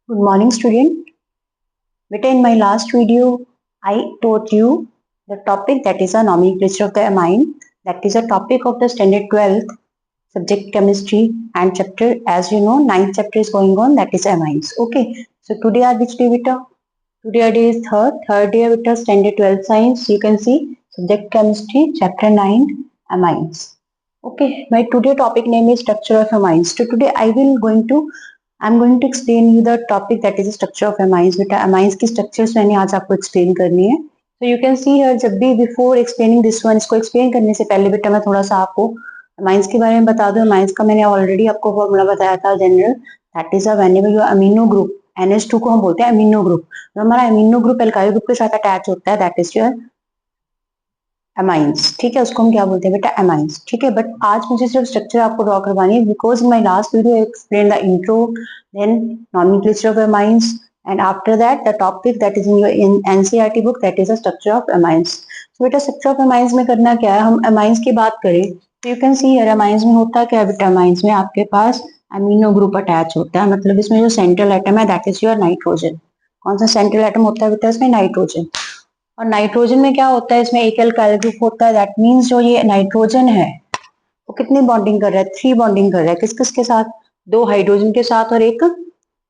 Good morning, student. Beta, in my last video, I taught you the topic that is a nomenclature of the amine. That is a topic of the standard 12th subject chemistry and chapter. As you know, ninth chapter is going on. That is amines. Okay. So today are which day, beta? Today our day is third. Third day, beta, standard 12 science. You can see subject chemistry, chapter 9, amines. Okay. My today topic name is structure of amines. So today I'm going to explain you the topic that is the structure of amines. बेटा amines की structures मैंने आज आपको explain करनी है. So you can see here जब भी before explaining this one इसको explain करने से पहले बेटा मैं थोड़ा सा आपको amines के बारे में बता दूं. amines का मैंने already आपको फॉर्मूला बताया था general. That is a whenever your amino group NH2 को हम बोलते हैं amino group. तो हमारा amino group alkyl group के साथ attach होता है. That is your amines. ठीक है, उसको हम क्या बोलते हैं बेटा? अमाइंस. ठीक है, बट आज मुझे सिर्फ स्ट्रक्चर आपको ड्रॉ करवानी है because in my last video I explain the intro, then nomenclature of amines and after that the topic that is in your NCERT book that is the structure of amines. तो बेटा structure of amines में करना क्या है, हम amines की बात करें तो you can see here amines में होता क्या है बेटा? अमाइंस में आपके पास अमीनो ग्रुप अटैच होता है, मतलब इसमें जो सेंट्रल एटम है दैट इज योर नाइट्रोजन. कौन सा सेंट्रल एटम होता है बेटा इसमें? नाइट्रोजन. और नाइट्रोजन में क्या होता है? इसमें एक एल्काइल ग्रुप होता है. दैट मींस जो ये नाइट्रोजन है वो कितनी बॉन्डिंग कर रहा है? 3 बॉन्डिंग कर रहा है. किस किस के साथ? 2 हाइड्रोजन के साथ और एक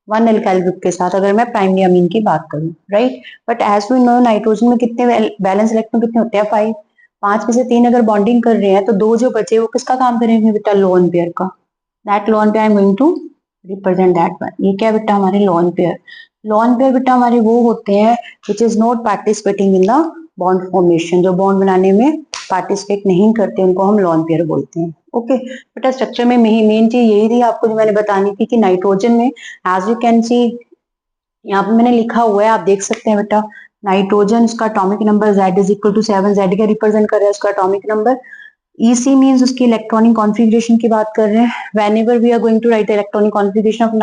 1 एल्काइल ग्रुप के साथ, अगर मैं प्राइमरी अमीन की बात करूं. Right, but as we know nitrogen में कितने बैलेंस इलेक्ट्रॉन कितने होते हैं? 5. 5 में से 3 अगर बॉन्डिंग कर रहे हैं तो 2 जो बचे वो किसका काम करेंगे बेटा? लोन पेयर का. That lone pair I am going to represent that one. ये क्या बेटा? हमारे लोन पेयर. लोन पेयर बेटा हमारे वो होते हैं which is not participating in the bond formation. जो बॉन्ड बनाने में पार्टिसिपेट नहीं करते उनको हम लोन पेयर बोलते हैं. ओके बेटा, स्ट्रक्चर में मेन चीज यही थी आपको जो मैंने बतानी थी कि नाइट्रोजन में एज यू कैन सी यहाँ पे मैंने लिखा हुआ है, आप देख सकते हैं बेटा. नाइट्रोजन उसका atomic number Z is equal to 7. Z का रिप्रेजेंट कर रहा है उसका एटॉमिक नंबर. EC मींस उसकी इलेक्ट्रॉनिक कॉन्फ़िगरेशन की बात कर रहे हैं. Whenever we are going to write the electronic configuration of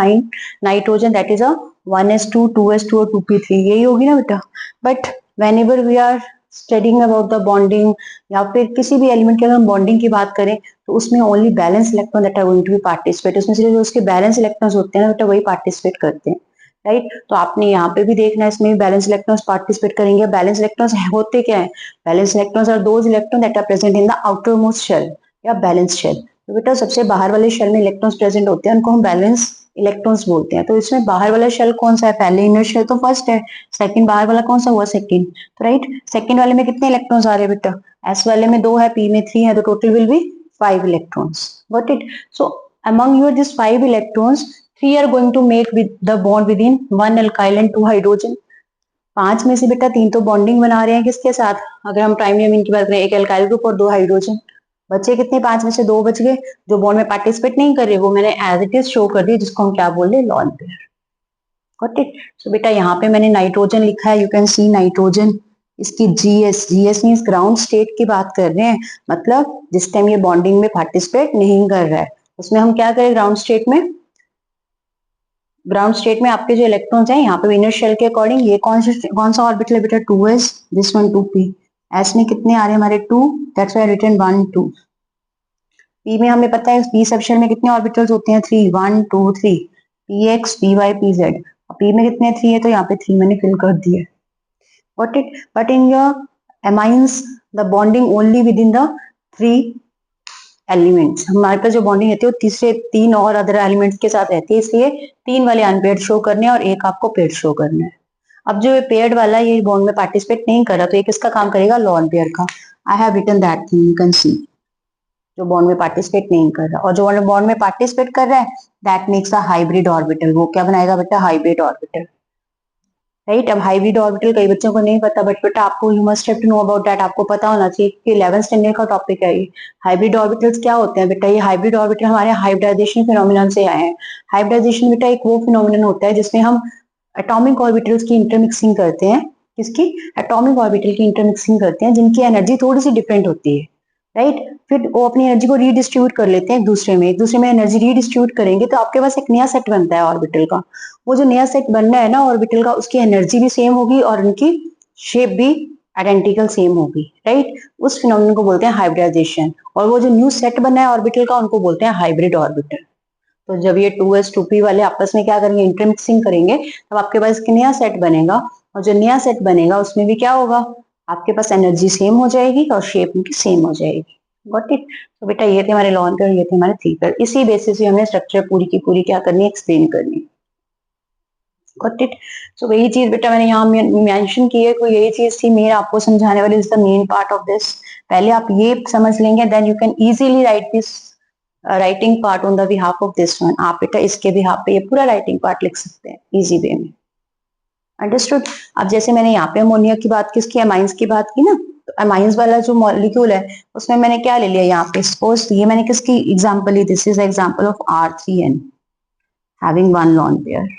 nitrogen that is a 1s2 2s2 और 2p3. यही होगी ना बेटा. But whenever we are studying about the bonding या फिर किसी भी एलिमेंट की अगर हम बॉन्डिंग की बात करें तो उसमें only valence electron that are going to be participate. उसमें सिर्फ जो उसके बैलेंस इलेक्ट्रॉन्स होते हैं ना बेटा वही पार्टिसिपेट करते हैं. राइट, तो आपने यहाँ पे भी देखना है इसमें बैलेंस इलेक्ट्रॉन्स पार्टिसिपेट करेंगे. बैलेंस इलेक्ट्रॉन्स होते क्या है? Valence electrons are those electron that are present in the outermost shell या बैलेंस शेल. तो बेटा सबसे बाहर वाले शेल में इलेक्ट्रॉन्स प्रेजेंट होते हैं, उनको हम बैलेंस इलेक्ट्रॉन्स बोलते हैं. तो इसमें बाहर वाला शेल कौन सा है? पहले इनर शेल तो फर्स्ट है, सेकंड बाहर वाला कौन सा हुआ? सेकंड. तो राइट, सेकंड वाले में कितने इलेक्ट्रॉन्स आ रहे हैं बेटा? S वाले में 2 है, P में 3 है, तो total will be 5 electrons. Got it? So among your this 5 electrons 3 are going to make with the bond within 1 alkyl and 2 hydrogen. 5 में से बेटा 3 तो बॉन्डिंग बना रहे हैं किसके साथ? अगर हम प्राइमरी अमीन की बात करें, एक एल्काइल ग्रुप और 2 हाइड्रोजन. बचे कितने? 5 में से 2 बच गए. जो बॉन्ड में पार्टिसिपेट नहीं कर रहे वो मैंने एज इट इज शो कर दिया, जिसको हम क्या बोल रहे हैं? Lone pair. Got it? So बेटा यहाँ पे मैंने नाइट्रोजन लिखा है. You can see nitrogen. इसकी GS मीन्स ग्राउंड स्टेट की बात कर रहे हैं, मतलब जिस टाइम ये बॉन्डिंग में पार्टिसिपेट नहीं कर रहा है उसमें हम क्या करें? ग्राउंड स्टेट में आपके जो इलेक्ट्रॉन्स हैं यहाँ पे इनर शेल के अकॉर्डिंग ये कौन सा ऑर्बिटल है बेटा? 2s. This one 2p. s में कितने आ रहे हैं हमारे? 2. That's why written 1 2. p में हमें पता है p सब शेल में कितने ऑर्बिटल्स होते हैं? 3. 1 2 3. px py pz. p में कितने? 3 है तो यहाँ पे 3 मैंने फिल कर दिए. Got it? But in your amines the bonding only within the 3 elements. हमारे पास जो बॉन्डिंग रहती है वो तीसरे 3 और अदर एलिमेंट्स के साथ रहती है, इसलिए 3 वाले अनपेयर्ड शो करने हैं और एक आपको पेयर्ड शो करना है. अब जो पेयर्ड वाला ये बॉन्ड में पार्टिसिपेट नहीं कर रहा तो ये किसका काम करेगा? लॉन पेयर का. I have written that thing. You can see जो बॉन्ड में पार्टिसिपेट नहीं कर रहा, और जो बॉन्ड में पार्टिसिपेट कर रहा है that makes a hybrid orbital. वो क्या बनाएगा बेटा? Hybrid orbital. राइट, अब हाइब्रिड ऑर्बिटल कई बच्चों को नहीं पता, बट बेटा आपको you must have to know about that. आपको पता होना चाहिए कि 11th स्टैंडर्ड का टॉपिक है ये. हाइब्रिड ऑर्बिटल्स क्या होते हैं बेटा? ये हाइब्रिड ऑर्बिटल हमारे हाइब्रिडाइजेशन फिनोमिनन से आए हैं. हाइब्रिडाइजेशन बेटा एक वो फिनोमिनन होता है जिसमें हम एटॉमिक ऑर्बिटल्स की इंटरमिक्सिंग करते हैं. किसकी? एटॉमिक ऑर्बिटल की इंटरमिक्सिंग करते हैं जिनकी एनर्जी थोड़ी सी डिफरेंट होती है. राइट, फिर वो अपनी एनर्जी को रीडिस्ट्रीब्यूट कर लेते हैं एक दूसरे में एनर्जी रीडिस्ट्रीब्यूट करेंगे तो आपके पास एक नया सेट बनता है ऑर्बिटल का. वो जो नया सेट बनना है ना ऑर्बिटल का, उसकी एनर्जी भी सेम होगी और उनकी शेप भी आइडेंटिकल सेम होगी. राइट, उस फिनोमिनन को बोलते हैं हाइब्रिडाइजेशन. और वो जो न्यू सेट बना है ऑर्बिटल का उनको बोलते हैं हाइब्रिड ऑर्बिटल. तो जब ये 2s 2p वाले आपस में क्या करेंगे, इंटरमिक्सिंग करेंगे, तब आपके पास एक नया सेट बनेगा, और जो नया सेट बनेगा उसमें भी क्या होगा, आपके पास एनर्जी सेम हो जाएगी और शेप उनकी सेम हो जाएगी। Got it. तो बेटा ये थे हमारे लॉन पेयर, ये थे हमारे थ्री पेयर। इसी बेसिस पे हमने स्ट्रक्चर पूरी की पूरी क्या करनी है, एक्सप्लेन करनी है। Got it. सो वही चीज बेटा मैंने यहाँ मेंशन की है, कोई यही चीज थी मेन आपको समझाने वाली, is the main part of this. पहले आप ये समझ लेंगे, then you can easily write this writing part on the behalf of this one. आप बेटा इसके बिहाफ पे ये पूरा राइटिंग पार्ट लिख सकते हैं इजी वे में। अंडरस्टूड। अब जैसे मैंने यहाँ पे अमोनिया की बात की, इसकी अमाइंस की बात की ना, तो अमाइंस वाला जो मॉलिक्यूल है उसमें मैंने क्या ले लिया यहाँ पे, सपोज ये मैंने किसकी एग्जांपल ली, this is example of R3N having one lone pair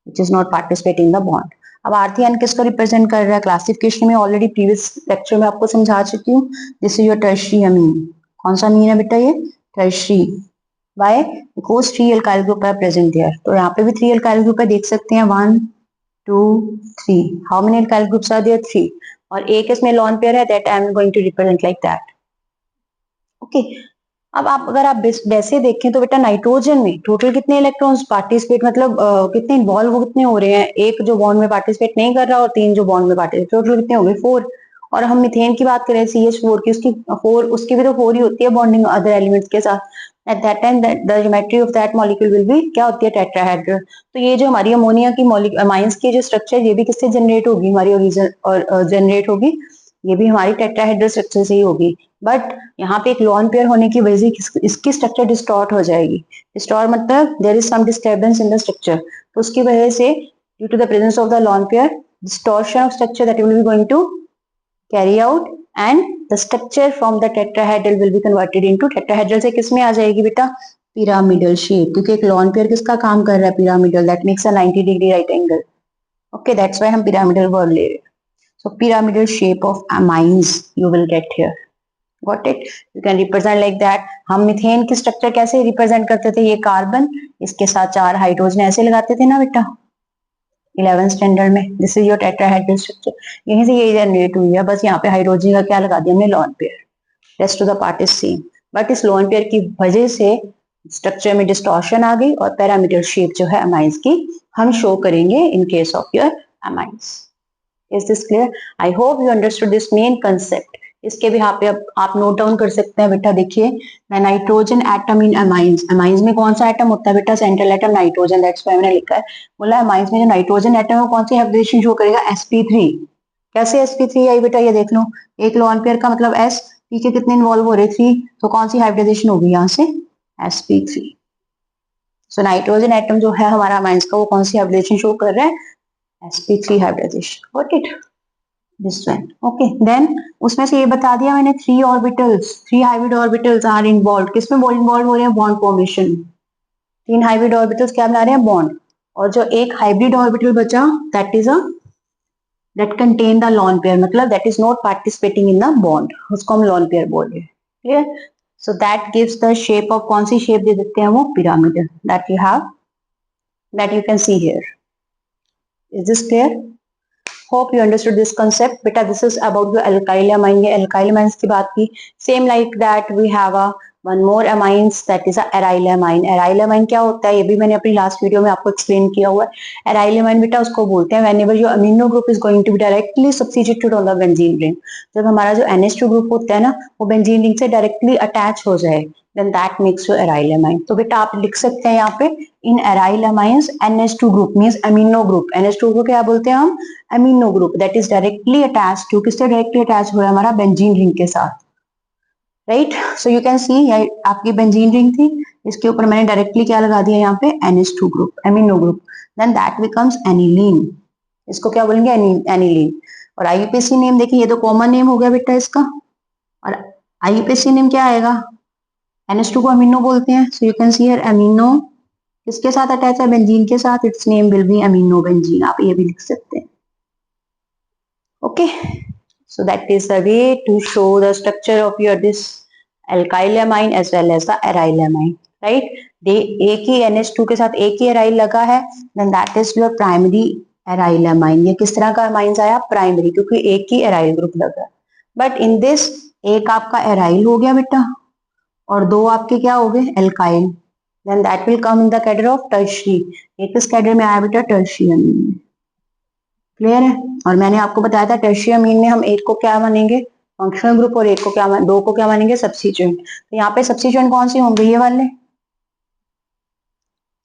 which is not participating in the bond। अब R3N किसको रिप्रेजेंट कर रहा है, क्लासिफिकेशन में ऑलरेडी प्रीवियस लेक्चर में आपको समझा चुकी हूँ, this is your tertiary amine. कौन सा अमीन है बेटा, ये tertiary. Why, because 3 alkyl group है प्रेजेंट देयर। तो यहाँ पे भी 3 एल्काइल ग्रुप है, देख सकते हैं 1 2 3। How many alkyl groups are there, 3। और एक इसमें लॉन पेयर है, that I am going to represent like that. Okay. अब आप अगर आप वैसे देखें तो बेटा नाइट्रोजन में टोटल कितने इलेक्ट्रॉन्स पार्टिसिपेट, मतलब कितने इन्वॉल्व कितने हो रहे हैं, एक जो बॉन्ड में पार्टिसिपेट नहीं कर रहा और 3 जो बॉन्ड में पार्टिसिपेट, टोटल कितने हो गए, 4। और हम मिथेन की बात करें CH4 की, उसकी 4, उसकी भी तो 4 ही होती है बॉन्डिंग अदर एलिमेंट्स के साथ। At that time the geometry of that molecule will be क्या होती है, टेट्राहेड्रल। तो ये जो हमारी अमोनिया की अमाइंस की जो स्ट्रक्चर, ये भी किससे जनरेट होगी, हमारी ओरिजिन और जनरेट होगी, ये भी हमारी टेट्राहेड्रल स्ट्रक्चर से ही होगी। बट यहाँ पे एक लॉन पेयर होने की वजह से इसकी स्ट्रक्चर डिस्टॉर्ट हो जाएगी। डिस्टॉर्ट मतलब there is some disturbance in the structure, तो उसकी वजह से due to the presence of the lone pair, distortion of structure that will be going to carry out, and the structure from the tetrahedral will be converted into, tetrahedral से किस में आ जाएगी बेटा, pyramidal shape, क्योंकि एक lone pair किसका काम कर रहा है, pyramidal, that makes a 90 degree right angle. Okay, that's why हम पिरामिडल वर्ड ले रहे हैं। So pyramidal shape of amines you will get here. Got it? You can represent like that. हम मीथेन की स्ट्रक्चर कैसे रिप्रेजेंट करते थे, ये कार्बन, इसके साथ 4 हाइड्रोजन ऐसे लगाते थे ना बेटा 11th स्टैंडर्ड में। This is your tetrahedral structure, यहीं से ये जनरेट हुई है, बस यहाँ पे हाइड्रोजन का क्या लगा दिया हमने, lone pair. Rest of the part is same, but इस लॉन पेयर की वजह से स्ट्रक्चर में डिस्टॉर्शन आ गई, और पैरामीटर शेप जो है अमाइंस की हम शो करेंगे in case of your amines. Is this clear? I hope you understood this main concept. इसके भी यहाँ पे आप नोट डाउन कर सकते हैं बेटा। देखिए, nitrogen atom in amines, amines में कौन सा एटम होता है बेटा, central atom nitrogen, that's why मैंने लिखा है, बोला अमाइंस में जो नाइट्रोजन एटम है वो कौन सी हाइब्रिडेशन शो करेगा, sp3। कैसे sp3 आई बेटा, ये देख लो, एक लॉन पेयर का मतलब s, पी के कितने इन्वॉल्व हो रहे, 3, तो कौन सी हाइब्रिडेशन होगी यहाँ से, sp3। सो नाइट्रोजन एटम जो है हमारा अमाइंस का, वो कौन सी हाइब्रिडेशन शो कर रहा है, sp3 hybridization। Got it? This one. Okay. Then उसमें से ये बता दिया मैंने, 3 orbitals, 3 hybrid orbitals are involved। किसमें इन्वॉल्व हो रहे हैं, बॉन्ड फॉर्मेशन। 3 hybrid orbitals क्या बना रहे हैं, बॉन्ड। और जो एक हाइब्रिड ऑर्बिटल बचा, that is a that contain the lone pair, मतलब that is not participating in the bond, उसको हम लॉन पेयर बोल रहे हैं। Clear? So that gives the shape of, कौन सी शेप दे देते हैं वो, pyramidal, that you have, that you can see here. Is this clear? Hope you understood this concept. Beta, this is about the alkyl amine. ये alkyl amines की बात की। Same like that we have a one more amines, that is a aryl amine. aryl amine क्या होता है, ये भी मैंने अपनी लास्ट वीडियो में आपको एक्सप्लेन किया हुआ है। aryl amine बेटा उसको बोलते हैं whenever your amino group is going to be directly substituted on the benzene ring। जब हमारा जो NH2 ग्रुप होता है ना, वो बेंजीन रिंग से डायरेक्टली अटैच हो जाए, then that makes your aryl amine। तो बेटा आप लिख सकते हैं यहाँ पे, in aryl amines NH2 group means amino group। NH2 को क्या बोलते हैं हम, amino group, that is directly attached to, किससे डायरेक्टली अटैच हो रहा है, हमारा बेंजीन रिंग के साथ। राइट, सो यू कैन सी, आपकी बेंजीन रिंग थी, इसके ऊपर मैंने डायरेक्टली क्या लगा दिया यहाँ पे, NH2 group, amino group, then that becomes aniline. इसको क्या बोलेंगे, एनिलीन। और आईयूपीएसी नेम देखिए, ये तो कॉमन नेम हो गया बेटा इसका, और आईयूपीएसी नेम क्या आएगा, NH2 को अमीनो बोलते हैं। So you can see here amino किसके साथ अटैच है, बेंजीन के साथ, it's name will be amino benzene, आप ये भी लिख सकते हैं। Okay, so that is the way to show the structure of your this alkyl amine as well as the aryl amine, right? they एक ही NH2 के साथ एक ही aryl लगा है, then that is your primary aryl amine। ये किस तरह का amines आया, प्राइमरी, क्योंकि एक ही aryl ग्रुप लगा है। बट इन दिस एक आपका aryl हो गया बेटा, और 2 आपके क्या हो गए, alkyl। then that will come in the cadre of tertiary. ये किस cadre में आया बेटा? tertiary amine में. क्लियर है? और मैंने आपको बताया था tertiary amine में हम एक को क्या मानेंगे? फंक्शनल ग्रुप, और एक को क्या दो को क्या मानेंगे? सब्स्टिट्यूएंट. तो यहाँ पे सब्स्टिट्यूएंट कौन सी होंगे? ये वाले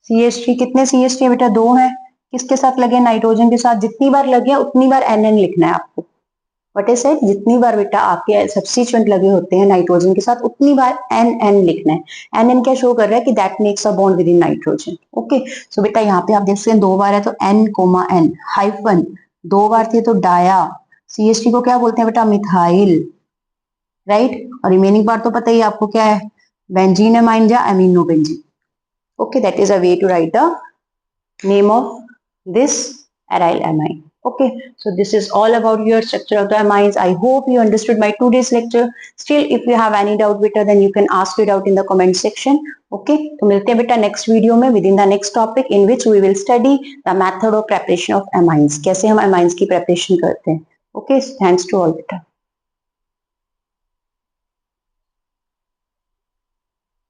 CH3. कितने CH3 है बेटा? 2 है. किसके साथ लगे? नाइट्रोजन के साथ. जितनी बार लगे उतनी बार NN लिखना है आपको. What is it? जितनी बार बेटा आपके सब्स्टिट्यूएंट लगे होते हैं नाइट्रोजन के साथ उतनी बार NN लिखना है. NN क्या शो कर रहा है? कि that makes a bond with in nitrogen. Okay, so बेटा यहाँ पे आप देख सकते हैं 2 बार है तो N, N हाइफन. 2 बार थी तो डाया. CH3 को क्या बोलते हैं बेटा? मिथाइल. राइट. और रिमेनिंग पार्ट तो पता ही आपको क्या है? बेंजीन अमाइन या amino benzene. Okay, that is a way to write the name of this aryl amine. Okay, so this is all about your structure of the amines. I hope you understood my today's lecture. Still, if you have any doubt beta, then you can ask it out in the comment section. Okay, तो मिलते हैं बेटा next video में within the next topic in which we will study the method of preparation of amines. कैसे हम amines की preparation करते हैं. Okay, thanks to all beta.